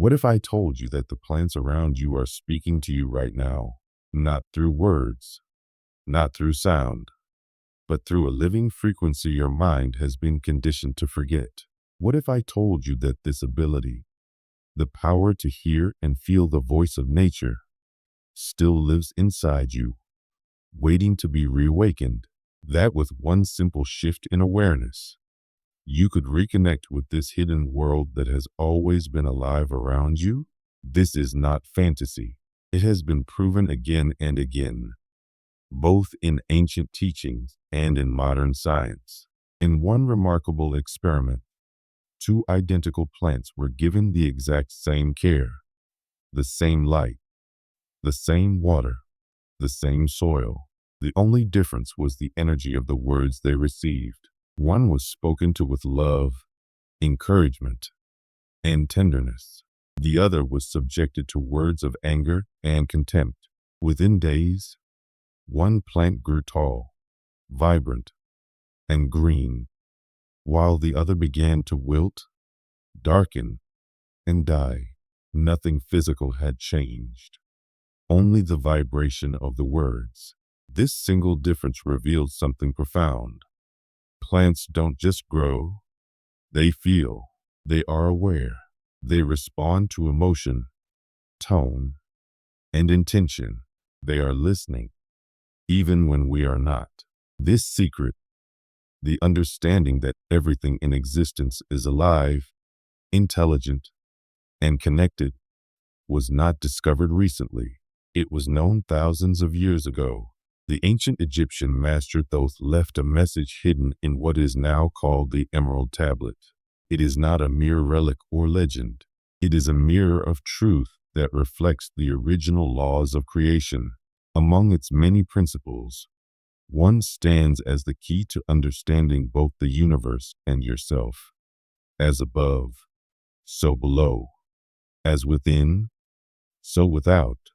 What if I told you that the plants around you are speaking to you right now, not through words, not through sound, but through a living frequency your mind has been conditioned to forget? What if I told you that this ability, the power to hear and feel the voice of nature, still lives inside you, waiting to be reawakened? That with one simple shift in awareness, you could reconnect with this hidden world that has always been alive around you. This is not fantasy. It has been proven again and again, both in ancient teachings and in modern science. In one remarkable experiment, two identical plants were given the exact same care, the same light, the same water, the same soil. The only difference was the energy of the words they received. One was spoken to with love, encouragement, and tenderness. The other was subjected to words of anger and contempt. Within days, one plant grew tall, vibrant, and green, while the other began to wilt, darken, and die. Nothing physical had changed, only the vibration of the words. This single difference revealed something profound. Plants don't just grow, they feel, they are aware, they respond to emotion, tone, and intention. They are listening, even when we are not. This secret, the understanding that everything in existence is alive, intelligent, and connected, was not discovered recently. It was known thousands of years ago. The ancient Egyptian master Thoth left a message hidden in what is now called the Emerald Tablet. It is not a mere relic or legend. It is a mirror of truth that reflects the original laws of creation. Among its many principles, one stands as the key to understanding both the universe and yourself. As above, so below. As within, so without.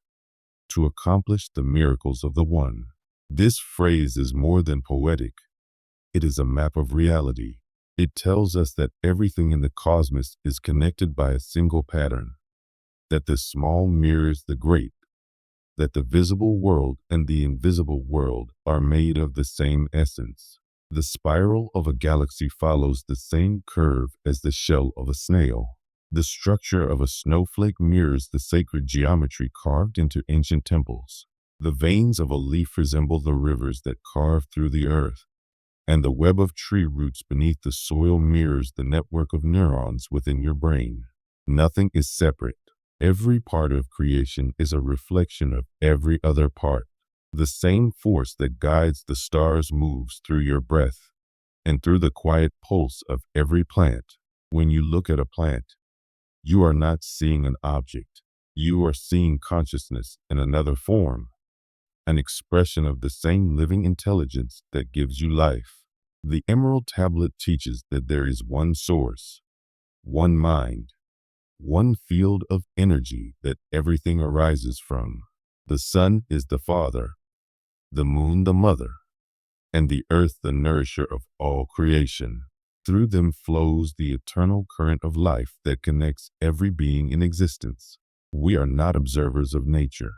To accomplish the miracles of the One. This phrase is more than poetic. It is a map of reality. It tells us that everything in the cosmos is connected by a single pattern, that the small mirrors the great, that the visible world and the invisible world are made of the same essence. The spiral of a galaxy follows the same curve as the shell of a snail. The structure of a snowflake mirrors the sacred geometry carved into ancient temples. The veins of a leaf resemble the rivers that carve through the earth, and the web of tree roots beneath the soil mirrors the network of neurons within your brain. Nothing is separate. Every part of creation is a reflection of every other part. The same force that guides the stars moves through your breath and through the quiet pulse of every plant. When you look at a plant, you are not seeing an object. You are seeing consciousness in another form, an expression of the same living intelligence that gives you life. The Emerald Tablet teaches that there is one source, one mind, one field of energy that everything arises from. The sun is the father, the moon the mother, and the earth the nourisher of all creation. Through them flows the eternal current of life that connects every being in existence. We are not observers of nature.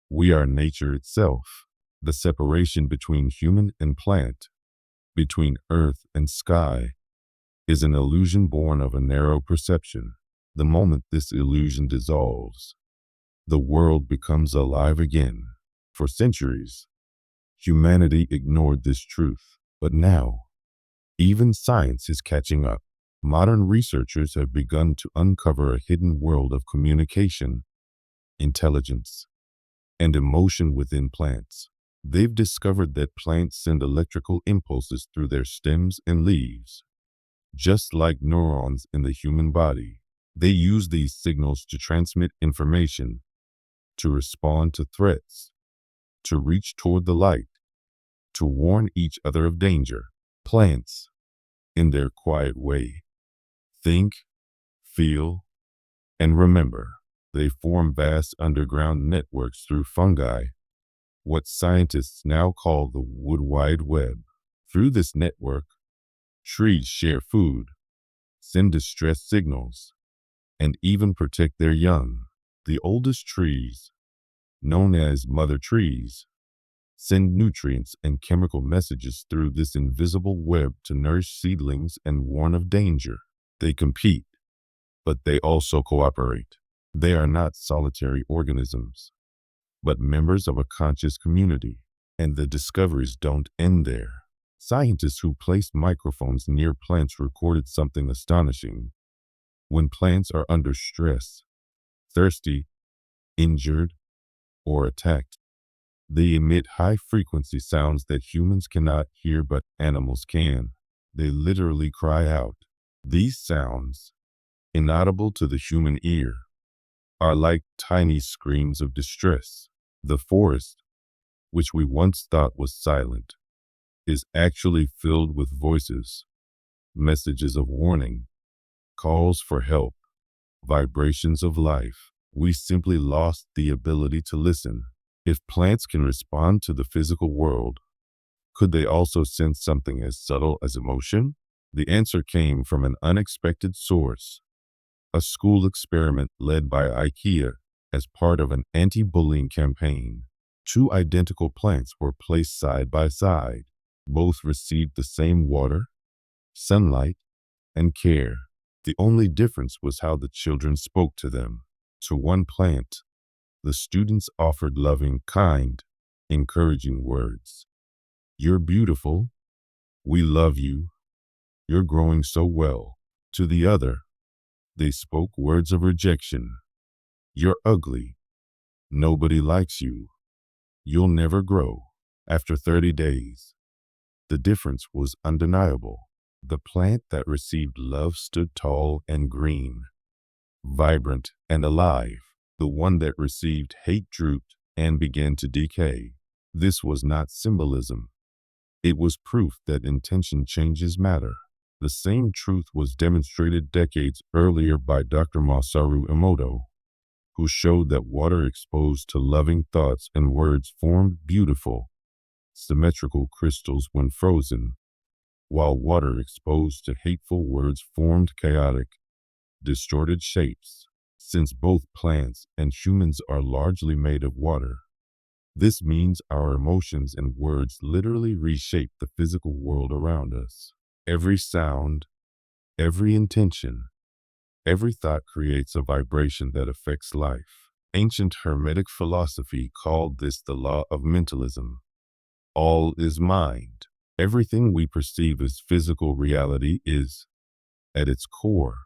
We are nature itself. The separation between human and plant, between earth and sky, is an illusion born of a narrow perception. The moment this illusion dissolves, the world becomes alive again. For centuries, humanity ignored this truth, but now, even science is catching up. Modern researchers have begun to uncover a hidden world of communication, intelligence, and emotion within plants. They've discovered that plants send electrical impulses through their stems and leaves, just like neurons in the human body. They use these signals to transmit information, to respond to threats, to reach toward the light, to warn each other of danger. Plants, in their quiet way, think, feel, and remember. They form vast underground networks through fungi, what scientists now call the Wood Wide Web. Through this network, trees share food, send distress signals, and even protect their young. The oldest trees, known as mother trees, send nutrients and chemical messages through this invisible web to nourish seedlings and warn of danger. They compete, but they also cooperate. They are not solitary organisms, but members of a conscious community. And the discoveries don't end there. Scientists who placed microphones near plants recorded something astonishing. When plants are under stress, thirsty, injured, or attacked, they emit high-frequency sounds that humans cannot hear but animals can. They literally cry out. These sounds, inaudible to the human ear, are like tiny screams of distress. The forest, which we once thought was silent, is actually filled with voices, messages of warning, calls for help, vibrations of life. We simply lost the ability to listen. If plants can respond to the physical world, could they also sense something as subtle as emotion? The answer came from an unexpected source, a school experiment led by IKEA as part of an anti-bullying campaign. Two identical plants were placed side by side. Both received the same water, sunlight, and care. The only difference was how the children spoke to them. To one plant, the students offered loving, kind, encouraging words. "You're beautiful. We love you. You're growing so well." To the other, they spoke words of rejection. "You're ugly. Nobody likes you. You'll never grow." After 30 days, the difference was undeniable. The plant that received love stood tall and green, vibrant and alive. The one that received hate drooped and began to decay. This was not symbolism. It was proof that intention changes matter. The same truth was demonstrated decades earlier by Dr. Masaru Emoto, who showed that water exposed to loving thoughts and words formed beautiful, symmetrical crystals when frozen, while water exposed to hateful words formed chaotic, distorted shapes. Since both plants and humans are largely made of water, this means our emotions and words literally reshape the physical world around us. Every sound, every intention, every thought creates a vibration that affects life. Ancient Hermetic philosophy called this the law of mentalism. All is mind. Everything we perceive as physical reality is, at its core,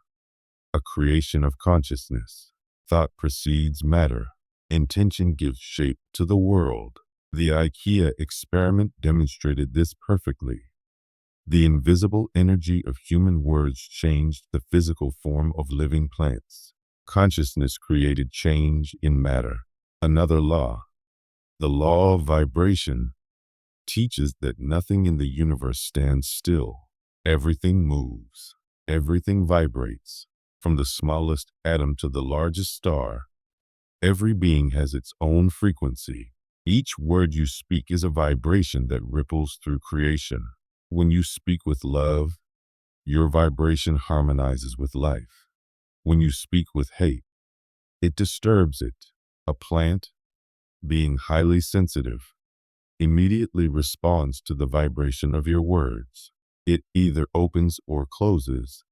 a creation of consciousness. Thought precedes matter. Intention gives shape to the world. The IKEA experiment demonstrated this perfectly. The invisible energy of human words changed the physical form of living plants. Consciousness created change in matter. Another law, the law of vibration, teaches that nothing in the universe stands still. Everything moves. Everything vibrates. From the smallest atom to the largest star, every being has its own frequency. Each word you speak is a vibration that ripples through creation. When you speak with love, your vibration harmonizes with life. When you speak with hate, it disturbs it. A plant, being highly sensitive, immediately responds to the vibration of your words. It either opens or closes,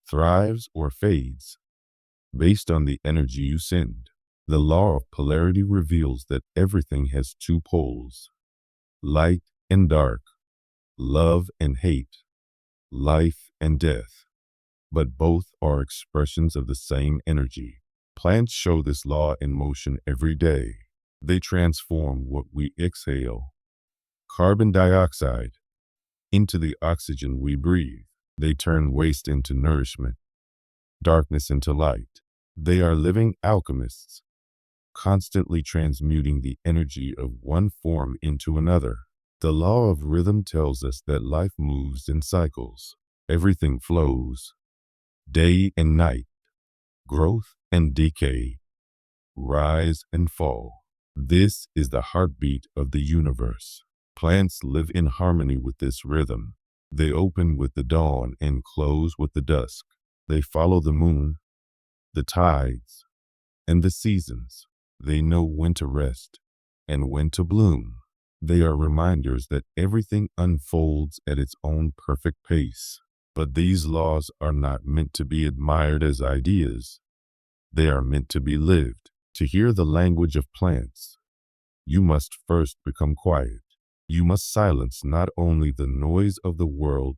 thrives or fades, based on the energy you send. The law of polarity reveals that everything has two poles, light and dark, love and hate, life and death, but both are expressions of the same energy. Plants show this law in motion every day. They transform what we exhale, carbon dioxide, into the oxygen we breathe. They turn waste into nourishment, darkness into light. They are living alchemists, constantly transmuting the energy of one form into another. The law of rhythm tells us that life moves in cycles. Everything flows, day and night, growth and decay, rise and fall. This is the heartbeat of the universe. Plants live in harmony with this rhythm. They open with the dawn and close with the dusk. They follow the moon, the tides, and the seasons. They know when to rest and when to bloom. They are reminders that everything unfolds at its own perfect pace. But these laws are not meant to be admired as ideas. They are meant to be lived. To hear the language of plants, you must first become quiet. You must silence not only the noise of the world,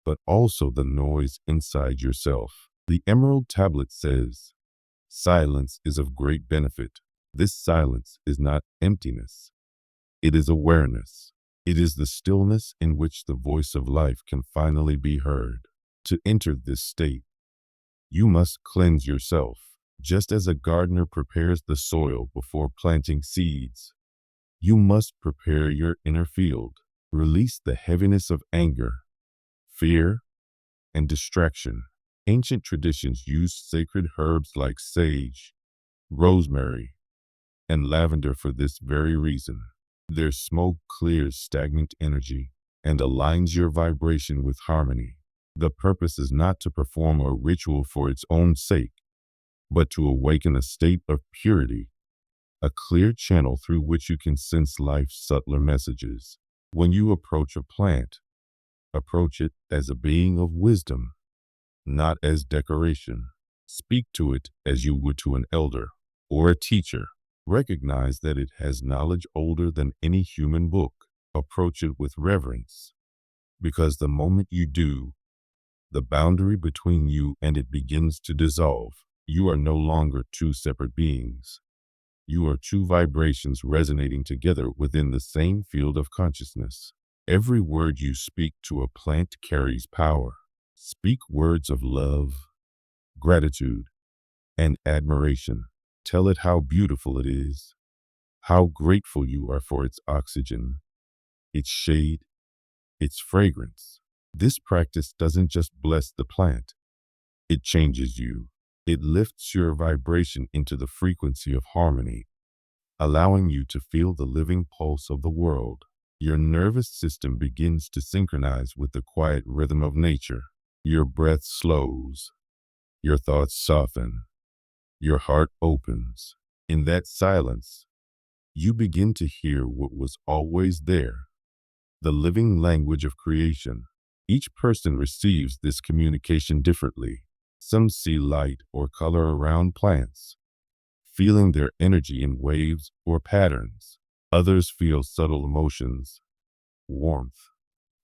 but also the noise inside yourself. The Emerald Tablet says, silence is of great benefit. This silence is not emptiness. It is awareness. It is the stillness in which the voice of life can finally be heard. To enter this state, you must cleanse yourself. Just as a gardener prepares the soil before planting seeds, you must prepare your inner field. Release the heaviness of anger, fear, and distraction. Ancient traditions used sacred herbs like sage, rosemary, and lavender for this very reason. Their smoke clears stagnant energy and aligns your vibration with harmony. The purpose is not to perform a ritual for its own sake, but to awaken a state of purity, a clear channel through which you can sense life's subtler messages. When you approach a plant, approach it as a being of wisdom, not as decoration. Speak to it as you would to an elder or a teacher. Recognize that it has knowledge older than any human book. Approach it with reverence, because the moment you do, the boundary between you and it begins to dissolve. You are no longer two separate beings. You are two vibrations resonating together within the same field of consciousness. Every word you speak to a plant carries power. Speak words of love, gratitude, and admiration. Tell it how beautiful it is, how grateful you are for its oxygen, its shade, its fragrance. This practice doesn't just bless the plant, it changes you. It lifts your vibration into the frequency of harmony, allowing you to feel the living pulse of the world. Your nervous system begins to synchronize with the quiet rhythm of nature. Your breath slows, your thoughts soften, your heart opens. In that silence, you begin to hear what was always there, the living language of creation. Each person receives this communication differently. Some see light or color around plants, feeling their energy in waves or patterns. Others feel subtle emotions, warmth,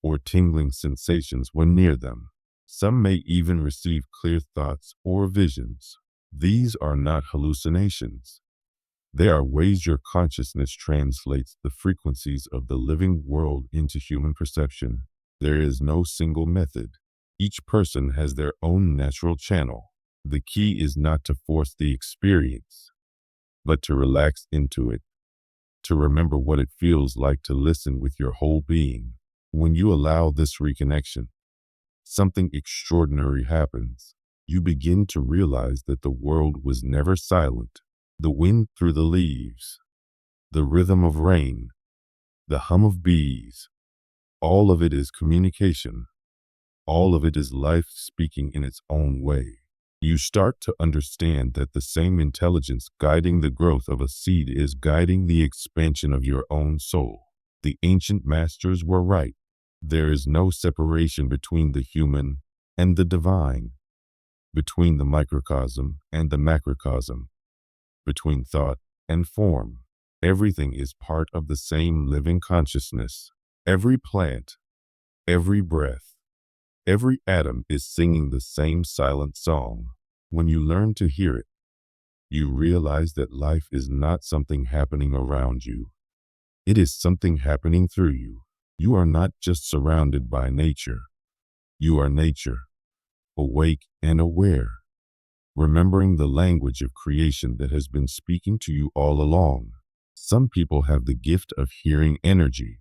or tingling sensations when near them. Some may even receive clear thoughts or visions. These are not hallucinations. They are ways your consciousness translates the frequencies of the living world into human perception. There is no single method. Each person has their own natural channel. The key is not to force the experience, but to relax into it, to remember what it feels like to listen with your whole being. When you allow this reconnection, something extraordinary happens. You begin to realize that the world was never silent. The wind through the leaves, the rhythm of rain, the hum of bees, all of it is communication. All of it is life speaking in its own way. You start to understand that the same intelligence guiding the growth of a seed is guiding the expansion of your own soul. The ancient masters were right. There is no separation between the human and the divine, between the microcosm and the macrocosm, between thought and form. Everything is part of the same living consciousness. Every plant, every breath, every atom is singing the same silent song. When you learn to hear it, you realize that life is not something happening around you. It is something happening through you. You are not just surrounded by nature. You are nature, awake and aware, remembering the language of creation that has been speaking to you all along. Some people have the gift of hearing energy,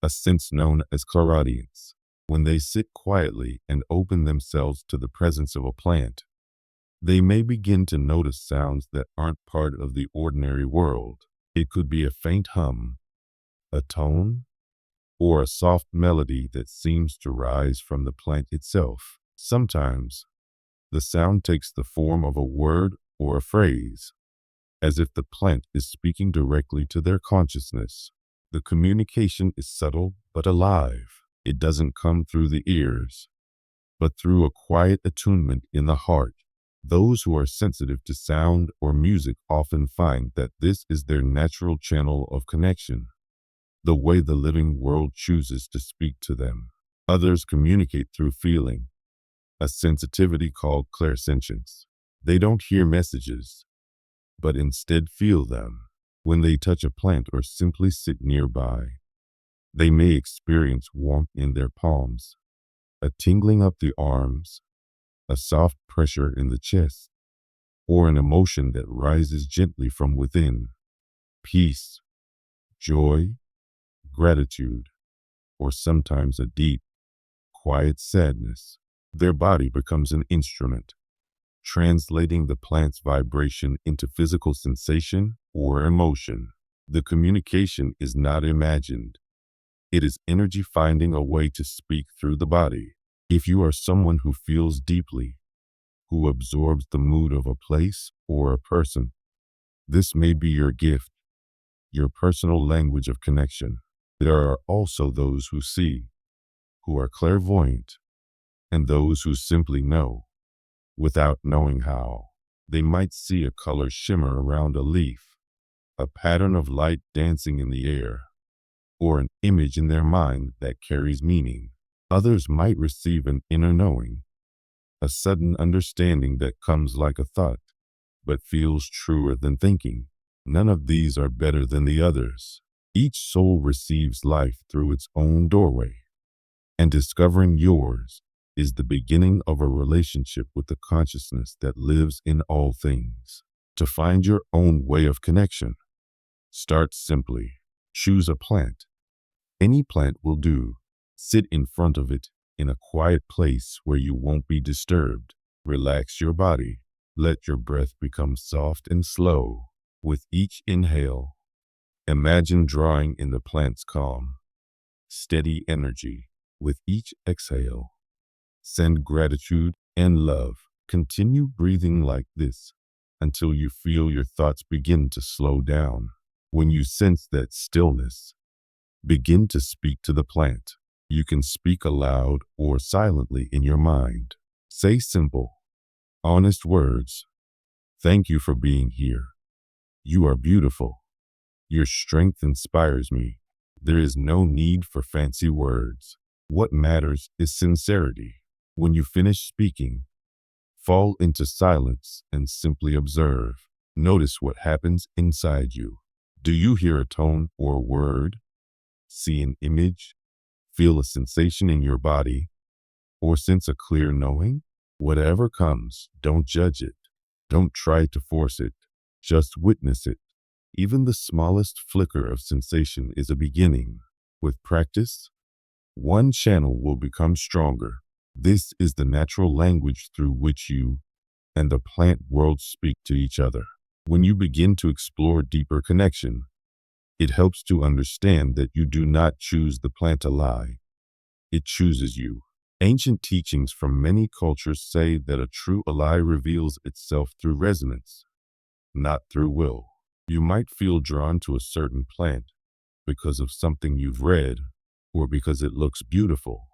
a sense known as clairaudience. When they sit quietly and open themselves to the presence of a plant, they may begin to notice sounds that aren't part of the ordinary world. It could be a faint hum, a tone, or a soft melody that seems to rise from the plant itself. Sometimes, The sound takes the form of a word or a phrase, as if the plant is speaking directly to their consciousness. The communication is subtle but alive. It doesn't come through the ears, but through a quiet attunement in the heart. Those who are sensitive to sound or music often find that this is their natural channel of connection, the way the living world chooses to speak to them. Others communicate through feeling, a sensitivity called clairsentience. They don't hear messages, but instead feel them. When they touch a plant or simply sit nearby, they may experience warmth in their palms, a tingling up the arms, a soft pressure in the chest, or an emotion that rises gently from within. Peace, joy, gratitude, or sometimes a deep, quiet sadness. Their body becomes an instrument, translating the plant's vibration into physical sensation or emotion. The communication is not imagined. It is energy finding a way to speak through the body. If you are someone who feels deeply, who absorbs the mood of a place or a person, this may be your gift, your personal language of connection. There are also those who see, who are clairvoyant, and those who simply know, without knowing how. They might see a color shimmer around a leaf, a pattern of light dancing in the air, or an image in their mind that carries meaning. Others might receive an inner knowing, a sudden understanding that comes like a thought, but feels truer than thinking. None of these are better than the others. Each soul receives life through its own doorway, and discovering yours is the beginning of a relationship with the consciousness that lives in all things. To find your own way of connection, start simply. Choose a plant. Any plant will do. Sit in front of it in a quiet place where you won't be disturbed. Relax your body. Let your breath become soft and slow. With each inhale, imagine drawing in the plant's calm, steady energy. With each exhale, send gratitude and love. Continue breathing like this until you feel your thoughts begin to slow down. When you sense that stillness, begin to speak to the plant. You can speak aloud or silently in your mind. Say simple, honest words. Thank you for being here. You are beautiful. Your strength inspires me. There is no need for fancy words. What matters is sincerity. When you finish speaking, fall into silence and simply observe. Notice what happens inside you. Do you hear a tone or a word? See an image? Feel a sensation in your body? Or sense a clear knowing? Whatever comes, don't judge it. Don't try to force it. Just witness it. Even the smallest flicker of sensation is a beginning. With practice, one channel will become stronger. This is the natural language through which you and the plant world speak to each other. When you begin to explore deeper connection, it helps to understand that you do not choose the plant ally. It chooses you. Ancient teachings from many cultures say that a true ally reveals itself through resonance, not through will. You might feel drawn to a certain plant because of something you've read or because it looks beautiful,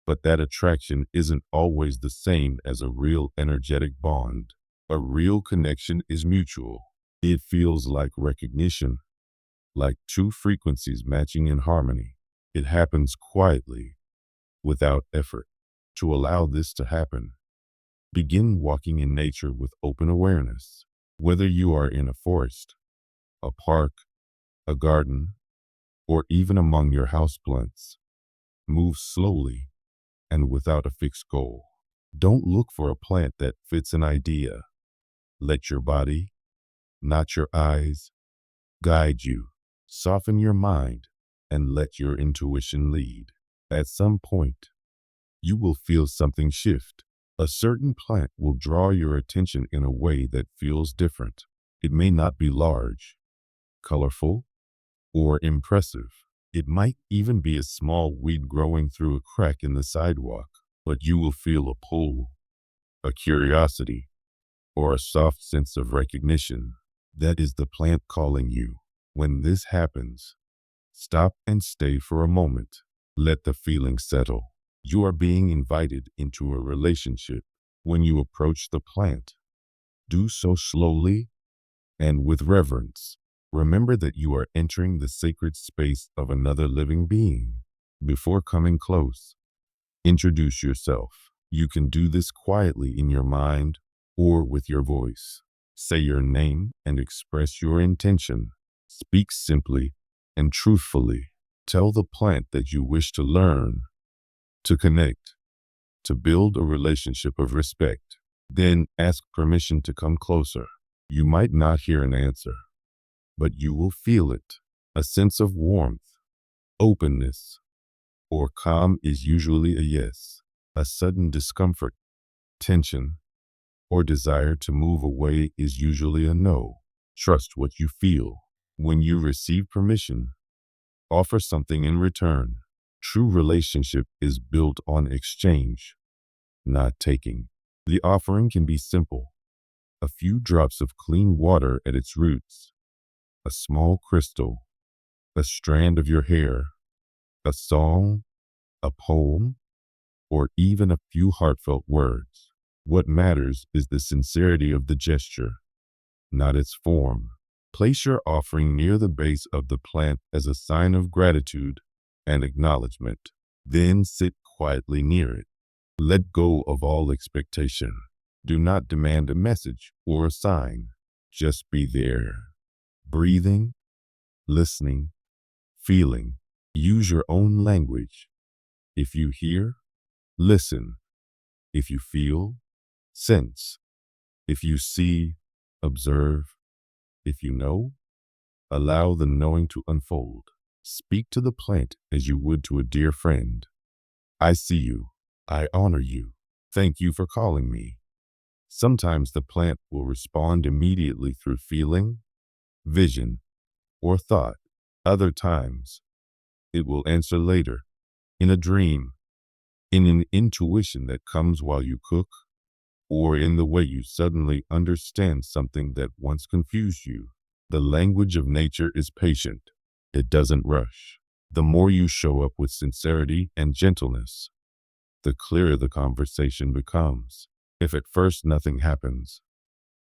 but that attraction isn't always the same as a real energetic bond. A real connection is mutual. It feels like recognition, like two frequencies matching in harmony. It happens quietly, without effort. To allow this to happen, begin walking in nature with open awareness. Whether you are in a forest, a park, a garden, or even among your houseplants, move slowly and without a fixed goal. Don't look for a plant that fits an idea. Let your body, not your eyes, guide you. Soften your mind and let your intuition lead. At some point, you will feel something shift. A certain plant will draw your attention in a way that feels different. It may not be large, colorful, or impressive. It might even be a small weed growing through a crack in the sidewalk, but you will feel a pull, a curiosity, or a soft sense of recognition. That is the plant calling you. When this happens, stop and stay for a moment. Let the feeling settle. You are being invited into a relationship. When you approach the plant, do so slowly and with reverence. Remember that you are entering the sacred space of another living being. Before coming close, introduce yourself. You can do this quietly in your mind or with your voice. Say your name and express your intention. Speak simply and truthfully. Tell the plant that you wish to learn, to connect, to build a relationship of respect. Then ask permission to come closer. You might not hear an answer, but you will feel it. A sense of warmth, openness, or calm is usually a yes. A sudden discomfort, tension, or desire to move away is usually a no. Trust what you feel. When you receive permission, offer something in return. True relationship is built on exchange, not taking. The offering can be simple. A few drops of clean water at its roots, a small crystal, a strand of your hair, a song, a poem, or even a few heartfelt words. What matters is the sincerity of the gesture, not its form. Place your offering near the base of the plant as a sign of gratitude and acknowledgement. Then sit quietly near it. Let go of all expectation. Do not demand a message or a sign. Just be there, breathing, listening, feeling. Use your own language. If you hear, listen. If you feel, sense. If you see, observe. If you know, allow the knowing to unfold. Speak to the plant as you would to a dear friend. I see you. I honor you. Thank you for calling me. Sometimes the plant will respond immediately through feeling, vision, or thought. Other times, it will answer later, in a dream, in an intuition that comes while you cook, or in the way you suddenly understand something that once confused you. The language of nature is patient. It doesn't rush. The more you show up with sincerity and gentleness, the clearer the conversation becomes. If at first nothing happens,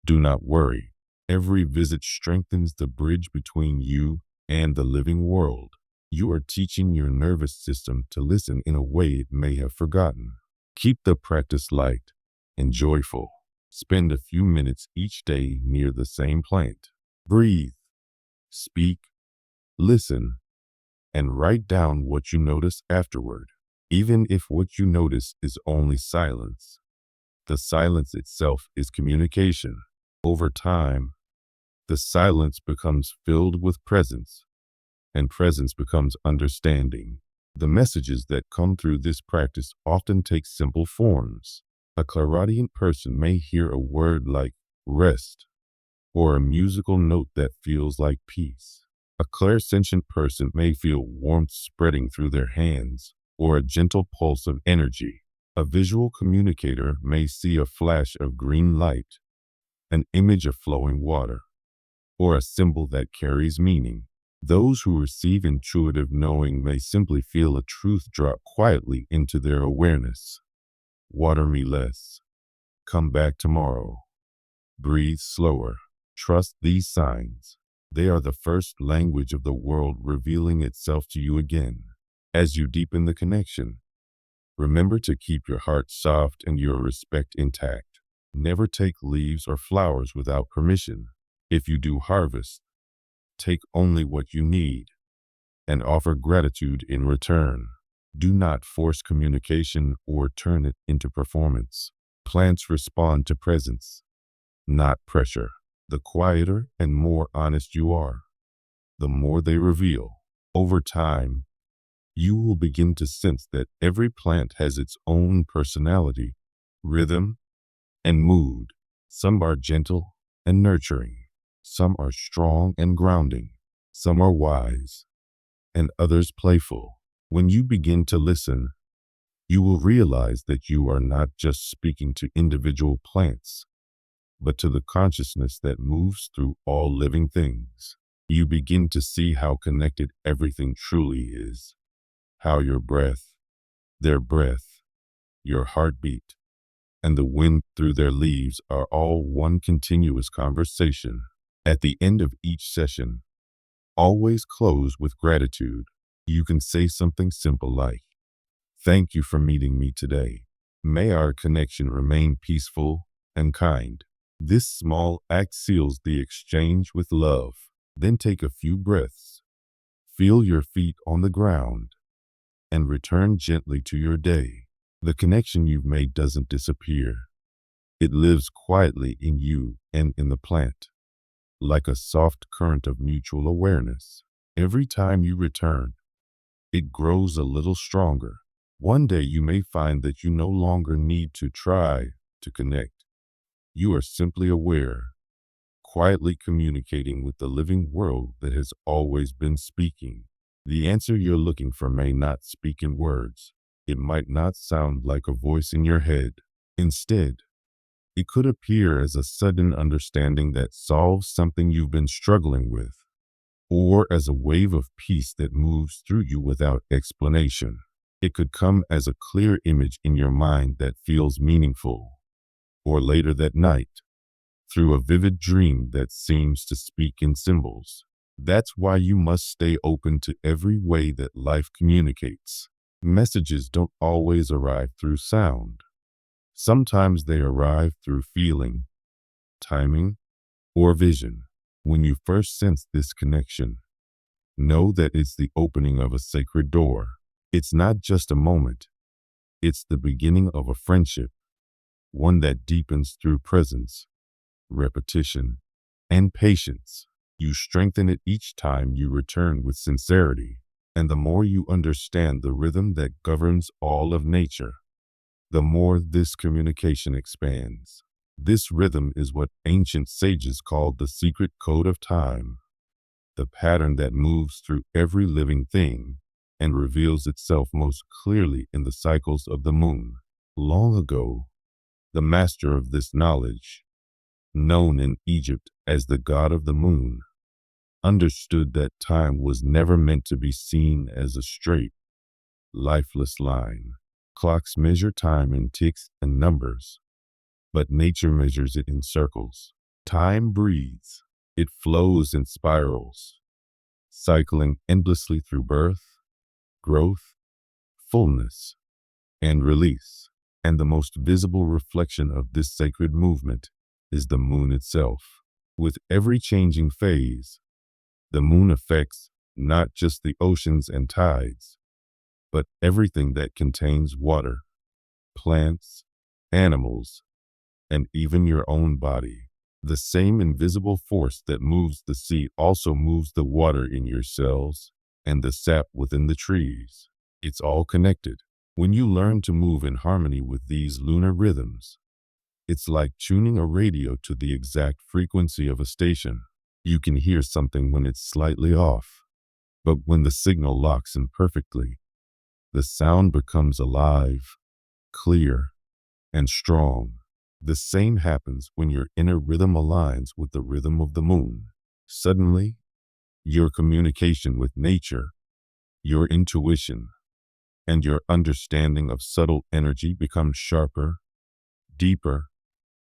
do not worry. Every visit strengthens the bridge between you and the living world. You are teaching your nervous system to listen in a way it may have forgotten. Keep the practice light and joyful. Spend a few minutes each day near the same plant. Breathe, speak, listen, and write down what you notice afterward. Even if what you notice is only silence, the silence itself is communication. Over time, the silence becomes filled with presence, and presence becomes understanding. The messages that come through this practice often take simple forms. A clairaudient person may hear a word like rest, or a musical note that feels like peace. A clairsentient person may feel warmth spreading through their hands, or a gentle pulse of energy. A visual communicator may see a flash of green light, an image of flowing water, or a symbol that carries meaning. Those who receive intuitive knowing may simply feel a truth drop quietly into their awareness. Water me less. Come back tomorrow. Breathe slower. Trust these signs. They are the first language of the world revealing itself to you again. As you deepen the connection, remember to keep your heart soft and your respect intact. Never take leaves or flowers without permission. If you do harvest, take only what you need and offer gratitude in return. Do not force communication or turn it into performance. Plants respond to presence, not pressure. The quieter and more honest you are, the more they reveal. Over time, you will begin to sense that every plant has its own personality, rhythm, and mood. Some are gentle and nurturing. Some are strong and grounding. Some are wise, and others playful. When you begin to listen, You will realize that you are not just speaking to individual plants, but to the consciousness that moves through all living things. You begin to see how connected everything truly is, how your breath, their breath, your heartbeat, and the wind through their leaves are all one continuous conversation. At the end of each session, always close with gratitude. You can say something simple like, "Thank you for meeting me today. May our connection remain peaceful and kind." This small act seals the exchange with love. Then take a few breaths. Feel your feet on the ground and return gently to your day. The connection you've made doesn't disappear. It lives quietly in you and in the plant, like a soft current of mutual awareness. Every time you return, it grows a little stronger. One day you may find that you no longer need to try to connect. You are simply aware, quietly communicating with the living world that has always been speaking. The answer you're looking for may not speak in words. It might not sound like a voice in your head. Instead, it could appear as a sudden understanding that solves something you've been struggling with, or as a wave of peace that moves through you without explanation. It could come as a clear image in your mind that feels meaningful, or later that night, through a vivid dream that seems to speak in symbols. That's why you must stay open to every way that life communicates. Messages don't always arrive through sound. Sometimes they arrive through feeling, timing, or vision. When you first sense this connection, know that it's the opening of a sacred door. It's not just a moment. It's the beginning of a friendship, one that deepens through presence, repetition, and patience. You strengthen it each time you return with sincerity. And the more you understand the rhythm that governs all of nature, the more this communication expands. This rhythm is what ancient sages called the secret code of time, the pattern that moves through every living thing and reveals itself most clearly in the cycles of the moon. Long ago, the master of this knowledge, known in Egypt as the god of the moon, understood that time was never meant to be seen as a straight, lifeless line. Clocks measure time in ticks and numbers, but nature measures it in circles. Time breathes. It flows in spirals, cycling endlessly through birth, growth, fullness, and release. And the most visible reflection of this sacred movement is the moon itself. With every changing phase, the moon affects not just the oceans and tides, but everything that contains water, plants, animals, and even your own body. The same invisible force that moves the sea also moves the water in your cells and the sap within the trees. It's all connected. When you learn to move in harmony with these lunar rhythms, it's like tuning a radio to the exact frequency of a station. You can hear something when it's slightly off, but when the signal locks in perfectly, the sound becomes alive, clear, and strong. The same happens when your inner rhythm aligns with the rhythm of the moon. Suddenly, your communication with nature, your intuition, and your understanding of subtle energy becomes sharper, deeper,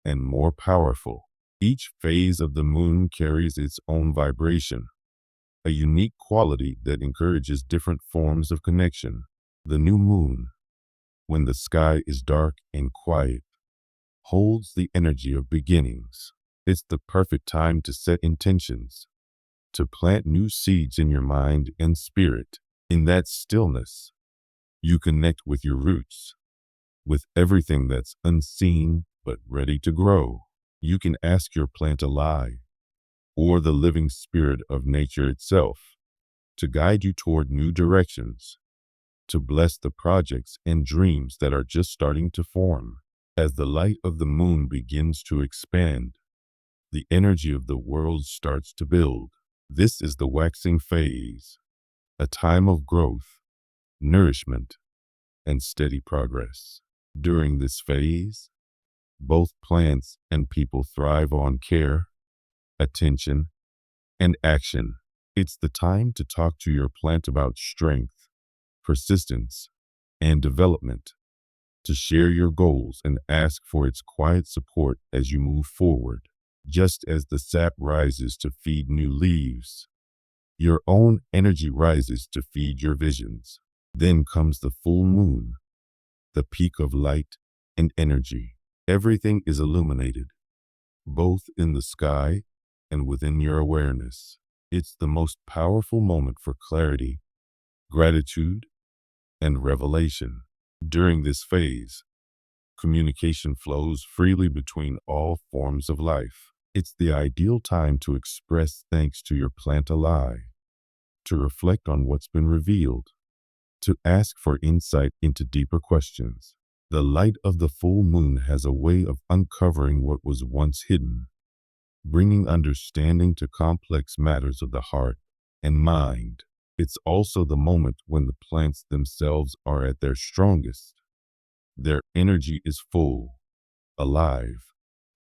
and more powerful. Each phase of the moon carries its own vibration, a unique quality that encourages different forms of connection. The new moon, when the sky is dark and quiet, holds the energy of beginnings. It's the perfect time to set intentions, to plant new seeds in your mind and spirit. In that stillness, you connect with your roots, with everything that's unseen but ready to grow. You can ask your plant alive, or the living spirit of nature itself, to guide you toward new directions, to bless the projects and dreams that are just starting to form. As the light of the moon begins to expand, the energy of the world starts to build. This is the waxing phase, a time of growth, nourishment, and steady progress. During this phase, both plants and people thrive on care, attention, and action. It's the time to talk to your plant about strength, persistence, and development, to share your goals and ask for its quiet support as you move forward. Just as the sap rises to feed new leaves, your own energy rises to feed your visions. Then comes the full moon, the peak of light and energy. Everything is illuminated, both in the sky and within your awareness. It's the most powerful moment for clarity, gratitude, and revelation. During this phase, communication flows freely between all forms of life. It's the ideal time to express thanks to your plant alive, to reflect on what's been revealed, to ask for insight into deeper questions. The light of the full moon has a way of uncovering what was once hidden, bringing understanding to complex matters of the heart and mind. It's also the moment when the plants themselves are at their strongest. Their energy is full, alive,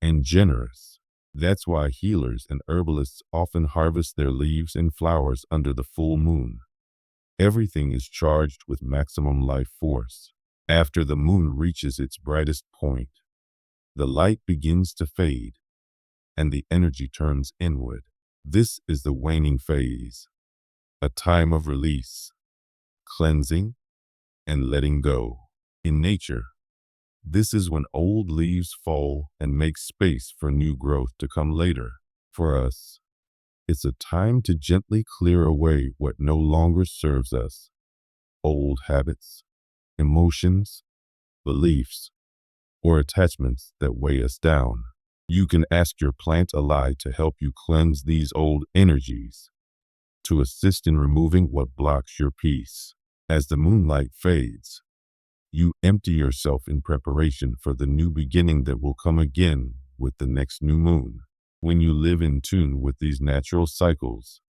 and generous. That's why healers and herbalists often harvest their leaves and flowers under the full moon. Everything is charged with maximum life force. After the moon reaches its brightest point, the light begins to fade, and the energy turns inward. This is the waning phase, a time of release, cleansing, and letting go. In nature, this is when old leaves fall and make space for new growth to come later. For us, it's a time to gently clear away what no longer serves us. Old habits, emotions, beliefs, or attachments that weigh us down. You can ask your plant alive to help you cleanse these old energies, to assist in removing what blocks your peace. As the moonlight fades, you empty yourself in preparation for the new beginning that will come again with the next new moon. When you live in tune with these natural cycles,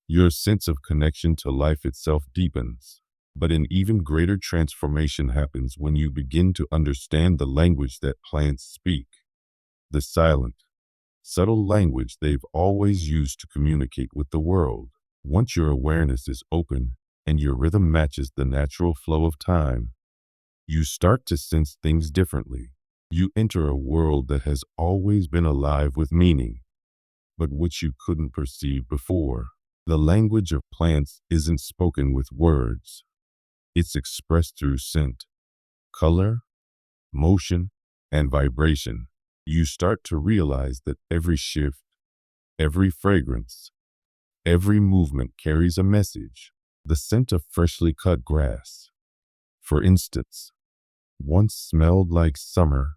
your sense of connection to life itself deepens. But an even greater transformation happens when you begin to understand the language that plants speak, the silent, subtle language they've always used to communicate with the world. Once your awareness is open and your rhythm matches the natural flow of time, you start to sense things differently. You enter a world that has always been alive with meaning, but which you couldn't perceive before. The language of plants isn't spoken with words. It's expressed through scent, color, motion, and vibration. You start to realize that every shift, every fragrance, every movement carries a message. The scent of freshly cut grass, for instance, once smelled like summer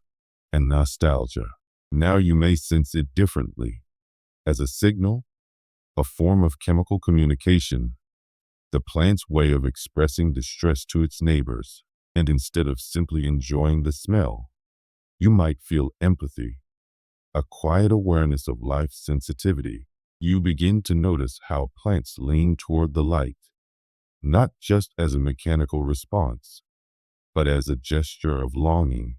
and nostalgia. Now you may sense it differently, as a signal, a form of chemical communication, the plant's way of expressing distress to its neighbors. And instead of simply enjoying the smell, you might feel empathy, a quiet awareness of life's sensitivity. You begin to notice how plants lean toward the light, not just as a mechanical response, but as a gesture of longing,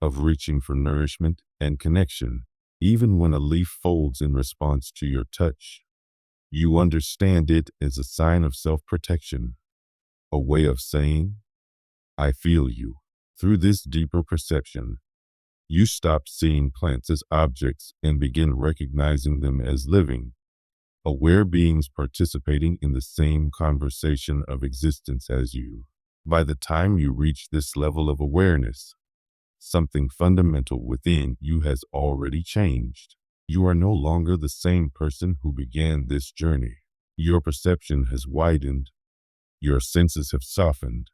of reaching for nourishment and connection. Even when a leaf folds in response to your touch, you understand it as a sign of self-protection, a way of saying, "I feel you." Through this deeper perception, you stop seeing plants as objects and begin recognizing them as living, aware beings participating in the same conversation of existence as you. By the time you reach this level of awareness, something fundamental within you has already changed. You are no longer the same person who began this journey. Your perception has widened, your senses have softened,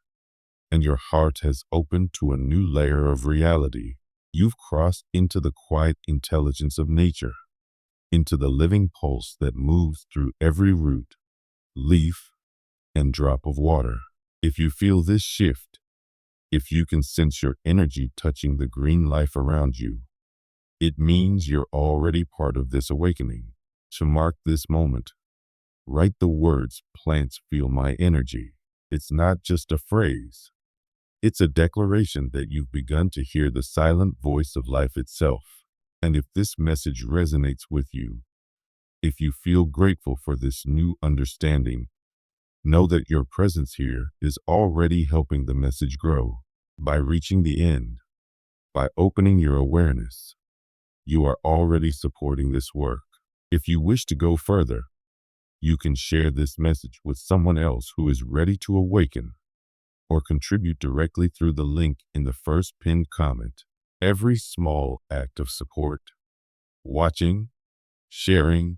and your heart has opened to a new layer of reality. You've crossed into the quiet intelligence of nature, into the living pulse that moves through every root, leaf, and drop of water. If you feel this shift, if you can sense your energy touching the green life around you, it means you're already part of this awakening. To mark this moment, write the words, "Plants feel my energy." It's not just a phrase. It's a declaration that you've begun to hear the silent voice of life itself. And if this message resonates with you, if you feel grateful for this new understanding, know that your presence here is already helping the message grow. By reaching the end, by opening your awareness, you are already supporting this work. If you wish to go further, you can share this message with someone else who is ready to awaken, or contribute directly through the link in the first pinned comment. Every small act of support, watching, sharing,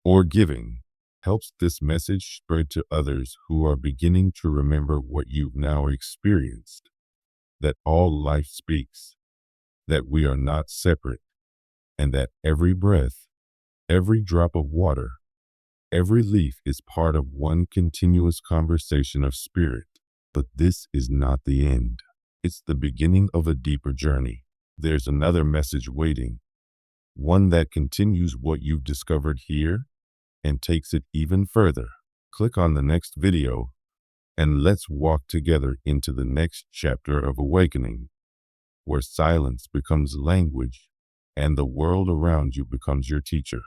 or giving, helps this message spread to others who are beginning to remember what you've now experienced, that all life speaks, that we are not separate, and that every breath, every drop of water, every leaf is part of one continuous conversation of spirit. But this is not the end. It's the beginning of a deeper journey. There's another message waiting, one that continues what you've discovered here and takes it even further. Click on the next video and let's walk together into the next chapter of awakening, where silence becomes language and the world around you becomes your teacher.